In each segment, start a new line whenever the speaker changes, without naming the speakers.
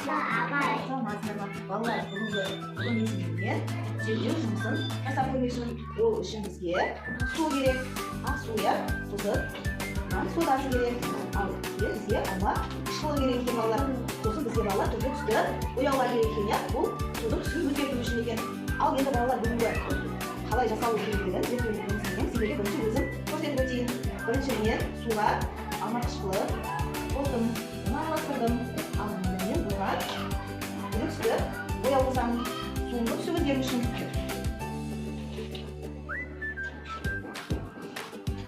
Балалар, бүгін есімдерге зерттеу жұмысын жасап көрмекшімін. Ол үшін бізге су керек. Су я, сосын содасы керек. Ал бізге алма қышқылы керек екен балалар. Сосын бізге балалар түрлі түсті бояулар керек екен, я. Бұл судың түсін өзгерту үшін екен. Ал енді балалар бүгінгі қалай жасалу керектігін зерттеу жұмысымен сіздерге бірінші өзім көрсетіп өтейін. Бірінші мен суға алма қышқылы қостым, араластырдым. Ал мен бұған түрлі түсті бояу қосамын. Суымды түсі өзгермешін.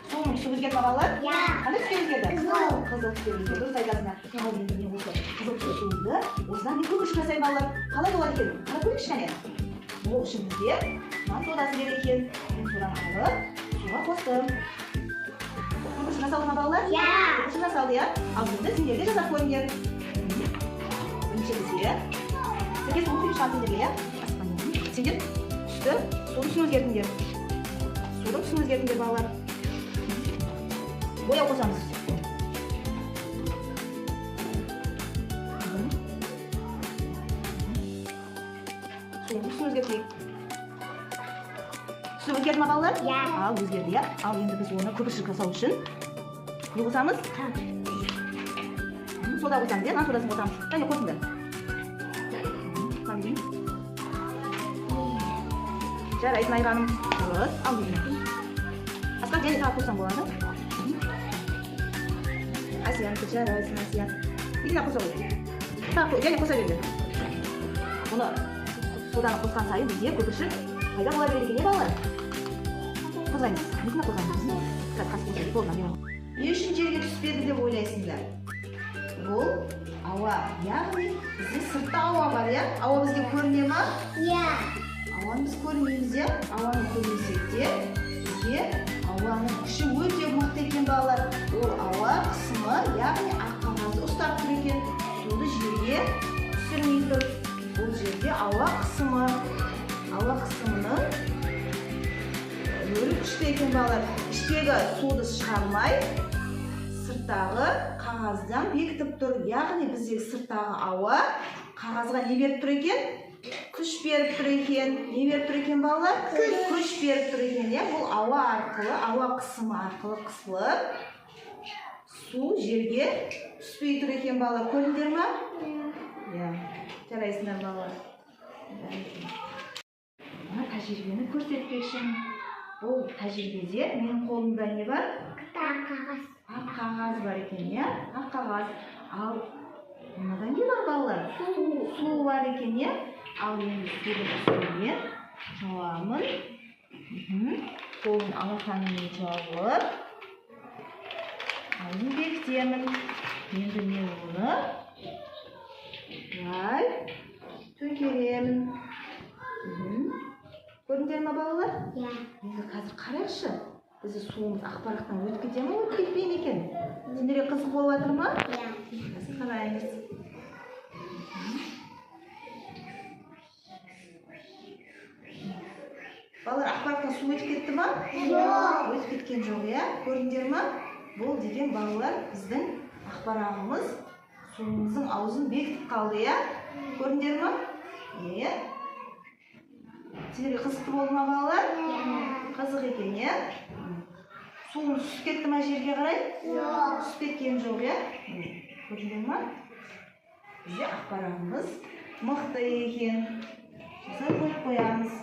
Суымның түсі өзгерді ма балалар? Қандай түске өзгерді? Қызыл түске өзгерді. Дұрыс айтасыңдар. Ал енді мен осы қызыл түсті суымды осыдан мен көміршік жасаймын балалар. Қалай болады екен? Қарап көрейікші кәне. Ол үшін бізге содасы керек екен. Мен содан алып суға қостым. Көміршік жасалды ма балалар? Көміршік жасалды, я? Ал енді сендерге жасап көріңдер. Бірінші бізге сізге суын құйып шығамын сендерге, я? Сендер түсті судың түсін өзгертіңдер. Судың түсін өзгертіңдер балалар. Бояу қосамыз. Судың түсін өзгертейік. Түсі өзгерді ма балалар? Ал өзгерді, я? Ал енді біз оны көпіршік жасау үшін не қосамыз? Сода қосамыз, я? Нан содасын қосамыз. Және қосыңдар. Жарайды, Найраным. Дұрыс. Ал деймін. Асқан және тағы қосам болады. Асиян, жарайсың, Асиян. Еден қоса қой. Және қоса берді. Бұны соданы қосқан сайын бізде көпіршік пайда бола береді екен, не балалар? Қозаймыз. Несіне қозаймыз? Қас қосайды, қолына мен. Не үшін жерге түспеді деп ойлайсыңдар? Бұл ауа. Яғни бізде сыртта ауа бар, я? Ауа бізге көріне ма? Ауаны біз көрмейміз, я? Ауаны көрмесек де бізге ауаның күші өте мықты екен балалар. Ол ауа қысымы, яғни ақ қағазды ұстап тұр екен. Суды жерге түсірмей тұр. Бұл жерде ауа қысымы. Ауа қысымының рөлі күшті екен балалар. Іштегі суды шығармай, сырттағы қағаздан бекітіп тұр. Яғни біздегі сырттағы ауа қағазға не беріп тұр екен? Күш беріп тұр екен. Не беріп тұр екен балалар? Күш беріп тұр екен. Бұл ауа арқылы, ауа қысымы арқылы қысылып, су жерге түспей тұр екен балалар. Көрдіңдер ма? Жарайсыңдар балалар. Тәжірибені көрсетпекшімін. Бұл тәжірибеде менің қолымда не бар? Ақ қағаз бар екен, я? Ақ қағаз. Ал мынадан не бар балалар? Су бар екен, я? Ал енді сіздердің үстіне жауамын. Қолын алақанымен жауып, ауын бекітемін. Енді мен оны былай төңкеремін. Көрдіңдер ма балалар? Енді қазір қарайықшы. Бізді суымыз ақпараттан өтіп кете ме, өтіп кетпей ме екен? Сендерге қызық болып жатыр ма? Қазір қараймыз. Балалар, ақпараттан су өтіп кетті ма? Жоқ. Өтіп кеткен жоқ, я? Көрдіңдер ма? Бұл деген балалар біздің ақпарағымыз суымыздың аузын бекітіп қалды, я? Көрдіңдер ма? Сендерге қызықты болды ма балалар? Қызық екен, я? Суымыз түсіп кетті ма жерге қарай? Жоқ. Түсіп кеткен жоқ, я? Көрдіңдер ма? Бізде ақпарағымыз мықты екен. Сосын қойып қоямыз.